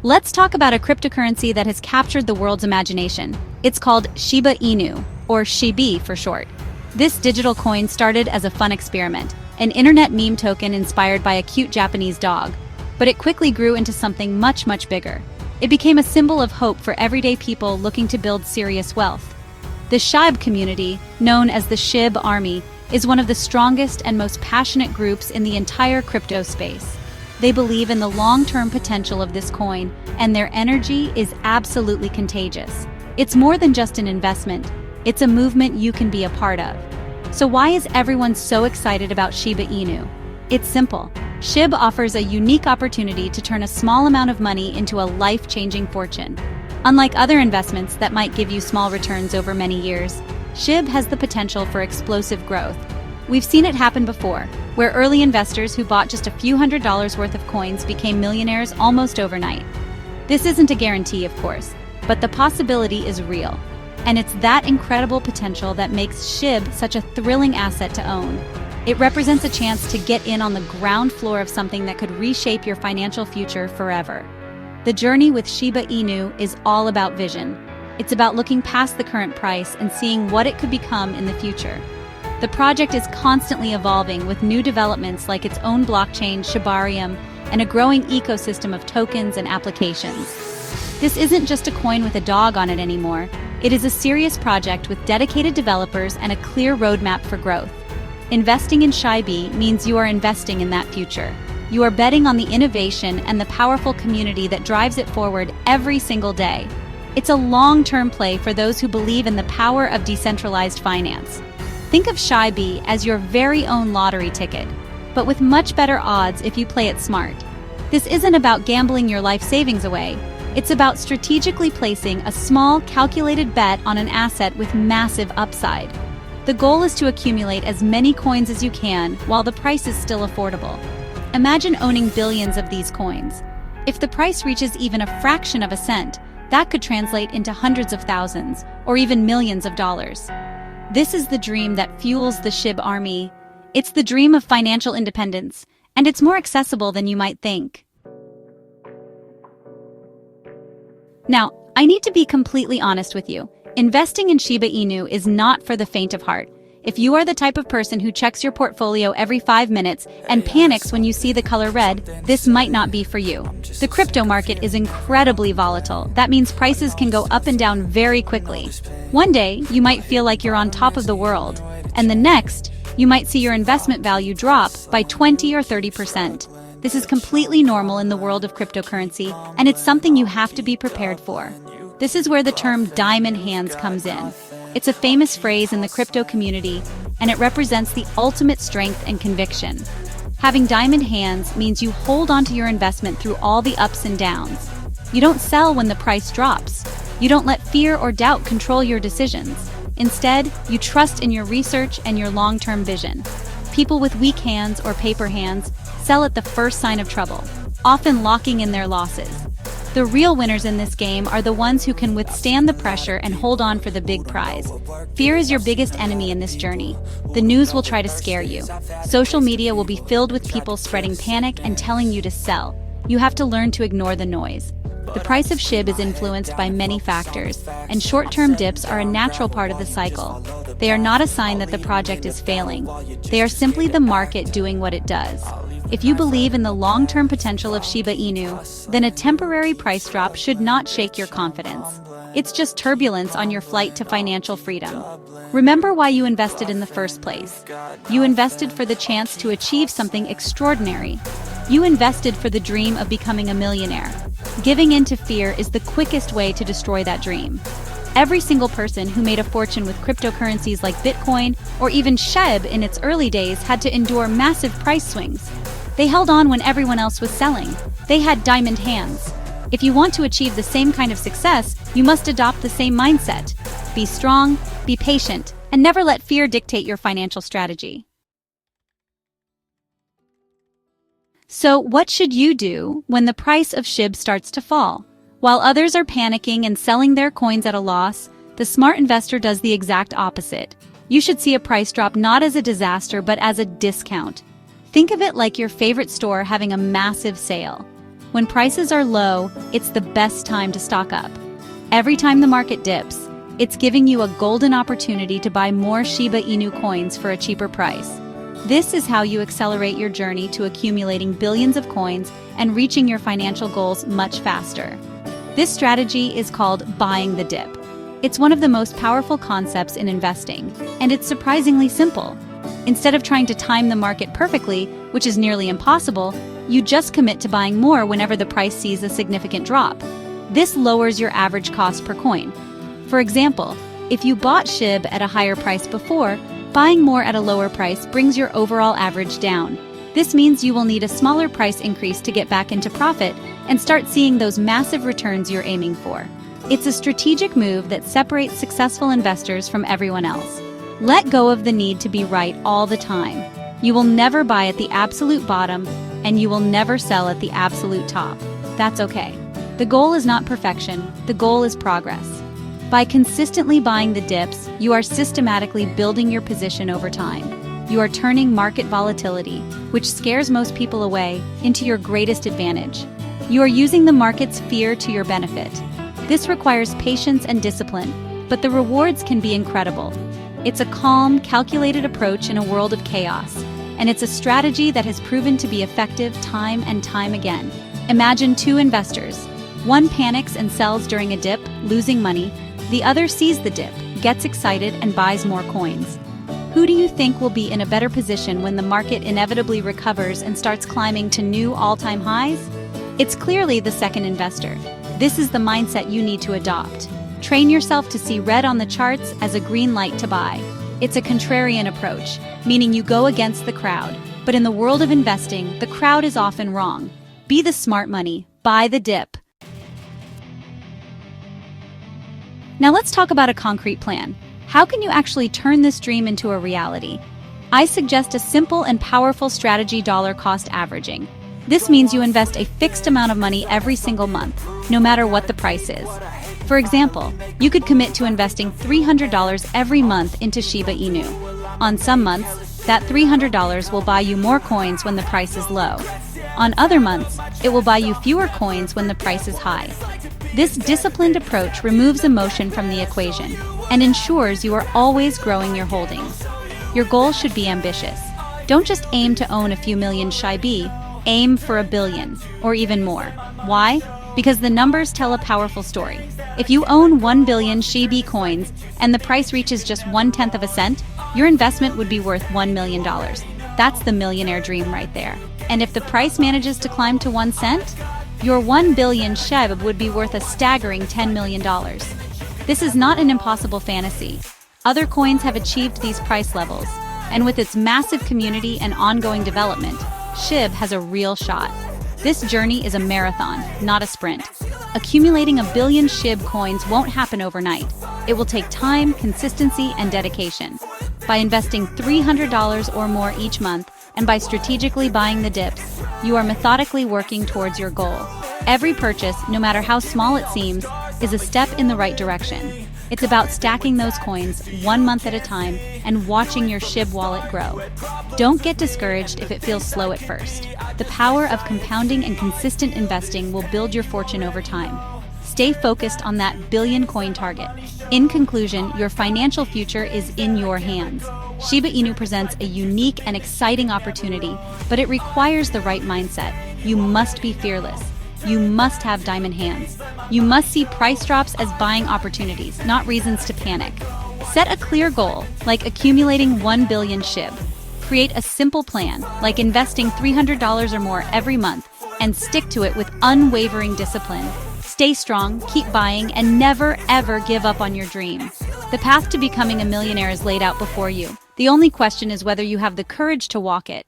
Let's talk about a cryptocurrency that has captured the world's imagination. It's called Shiba Inu, or Shibi for short. This digital coin started as a fun experiment, an internet meme token inspired by a cute Japanese dog. But it quickly grew into something much, much bigger. It became a symbol of hope for everyday people looking to build serious wealth. The SHIB community, known as the SHIB Army, is one of the strongest and most passionate groups in the entire crypto space. They believe in the long-term potential of this coin, and their energy is absolutely contagious. It's more than just an investment, it's a movement you can be a part of. So why is everyone so excited about Shiba Inu? It's simple. SHIB offers a unique opportunity to turn a small amount of money into a life-changing fortune. Unlike other investments that might give you small returns over many years, SHIB has the potential for explosive growth. We've seen it happen before, where early investors who bought just a few $100s worth of coins became millionaires almost overnight. This isn't a guarantee, of course, but the possibility is real. And it's that incredible potential that makes SHIB such a thrilling asset to own. It represents a chance to get in on the ground floor of something that could reshape your financial future forever. The journey with Shiba Inu is all about vision. It's about looking past the current price and seeing what it could become in the future. The project is constantly evolving with new developments like its own blockchain, Shibarium, and a growing ecosystem of tokens and applications. This isn't just a coin with a dog on it anymore. It is a serious project with dedicated developers and a clear roadmap for growth. Investing in Shibi means you are investing in that future. You are betting on the innovation and the powerful community that drives it forward every single day. It's a long-term play for those who believe in the power of decentralized finance. Think of Shibi as your very own lottery ticket, but with much better odds if you play it smart. This isn't about gambling your life savings away. It's about strategically placing a small, calculated bet on an asset with massive upside. The goal is to accumulate as many coins as you can while the price is still affordable. Imagine owning billions of these coins. If the price reaches even a fraction of a cent, that could translate into hundreds of thousands, or even millions of dollars. This is the dream that fuels the SHIB Army. It's the dream of financial independence, and it's more accessible than you might think. Now, I need to be completely honest with you. Investing in Shiba Inu is not for the faint of heart. If you are the type of person who checks your portfolio every 5 minutes and panics when you see the color red, this might not be for you. The crypto market is incredibly volatile. That means prices can go up and down very quickly. One day, you might feel like you're on top of the world, and the next, you might see your investment value drop by 20 or 30%. This is completely normal in the world of cryptocurrency, and it's something you have to be prepared for. This is where the term diamond hands comes in. It's a famous phrase in the crypto community, and it represents the ultimate strength and conviction. Having diamond hands means you hold onto your investment through all the ups and downs. You don't sell when the price drops. You don't let fear or doubt control your decisions. Instead, you trust in your research and your long-term vision. People with weak hands or paper hands sell at the first sign of trouble, often locking in their losses. The real winners in this game are the ones who can withstand the pressure and hold on for the big prize. Fear is your biggest enemy in this journey. The news will try to scare you. Social media will be filled with people spreading panic and telling you to sell. You have to learn to ignore the noise. The price of SHIB is influenced by many factors, and short-term dips are a natural part of the cycle. They are not a sign that the project is failing. They are simply the market doing what it does. If you believe in the long-term potential of Shiba Inu, then a temporary price drop should not shake your confidence. It's just turbulence on your flight to financial freedom. Remember why you invested in the first place. You invested for the chance to achieve something extraordinary. You invested for the dream of becoming a millionaire. Giving in to fear is the quickest way to destroy that dream. Every single person who made a fortune with cryptocurrencies like Bitcoin or even SHIB in its early days had to endure massive price swings. They held on when everyone else was selling. They had diamond hands. If you want to achieve the same kind of success, you must adopt the same mindset. Be strong, be patient, and never let fear dictate your financial strategy. So, what should you do when the price of SHIB starts to fall? While others are panicking and selling their coins at a loss, the smart investor does the exact opposite. You should see a price drop not as a disaster but as a discount. Think of it like your favorite store having a massive sale. When prices are low, it's the best time to stock up. Every time the market dips, it's giving you a golden opportunity to buy more Shiba Inu coins for a cheaper price. This is how you accelerate your journey to accumulating billions of coins and reaching your financial goals much faster. This strategy is called buying the dip. It's one of the most powerful concepts in investing, and it's surprisingly simple. Instead of trying to time the market perfectly, which is nearly impossible, you just commit to buying more whenever the price sees a significant drop. This lowers your average cost per coin. For example, if you bought SHIB at a higher price before, buying more at a lower price brings your overall average down. This means you will need a smaller price increase to get back into profit and start seeing those massive returns you're aiming for. It's a strategic move that separates successful investors from everyone else. Let go of the need to be right all the time. You will never buy at the absolute bottom, and you will never sell at the absolute top. That's okay. The goal is not perfection, the goal is progress. By consistently buying the dips, you are systematically building your position over time. You are turning market volatility, which scares most people away, into your greatest advantage. You are using the market's fear to your benefit. This requires patience and discipline, but the rewards can be incredible. It's a calm, calculated approach in a world of chaos, and it's a strategy that has proven to be effective time and time again. Imagine two investors. One panics and sells during a dip, losing money. The other sees the dip, gets excited, and buys more coins. Who do you think will be in a better position when the market inevitably recovers and starts climbing to new all-time highs? It's clearly the second investor. This is the mindset you need to adopt. Train yourself to see red on the charts as a green light to buy. It's a contrarian approach, meaning you go against the crowd. But in the world of investing, the crowd is often wrong. Be the smart money. Buy the dip. Now let's talk about a concrete plan. How can you actually turn this dream into a reality? I suggest a simple and powerful strategy: dollar cost averaging. This means you invest a fixed amount of money every single month, no matter what the price is. For example, you could commit to investing $300 every month into Shiba Inu. On some months, that $300 will buy you more coins when the price is low. On other months, it will buy you fewer coins when the price is high. This disciplined approach removes emotion from the equation and ensures you are always growing your holdings. Your goal should be ambitious. Don't just aim to own a few million SHIB, aim for a billion, or even more. Why? Because the numbers tell a powerful story. If you own 1 billion SHIB coins and the price reaches just 1/10 of a cent, your investment would be worth $1 million. That's the millionaire dream right there. And if the price manages to climb to 1 cent, your 1 billion SHIB would be worth a staggering $10 million. This is not an impossible fantasy. Other coins have achieved these price levels, and with its massive community and ongoing development, SHIB has a real shot. This journey is a marathon, not a sprint. Accumulating 1 billion SHIB coins won't happen overnight. It will take time, consistency, and dedication. By investing $300 or more each month, and by strategically buying the dips, you are methodically working towards your goal. Every purchase, no matter how small it seems, is a step in the right direction. It's about stacking those coins 1 month at a time and watching your SHIB wallet grow. Don't get discouraged if it feels slow at first. The power of compounding and consistent investing will build your fortune over time. Stay focused on that billion coin target. In conclusion, your financial future is in your hands. Shiba Inu presents a unique and exciting opportunity, but it requires the right mindset. You must be fearless. You must have diamond hands. You must see price drops as buying opportunities, not reasons to panic. Set a clear goal, like accumulating 1 billion SHIB. Create a simple plan, like investing $300 or more every month, and stick to it with unwavering discipline. Stay strong, keep buying, and never, ever give up on your dream. The path to becoming a millionaire is laid out before you. The only question is whether you have the courage to walk it.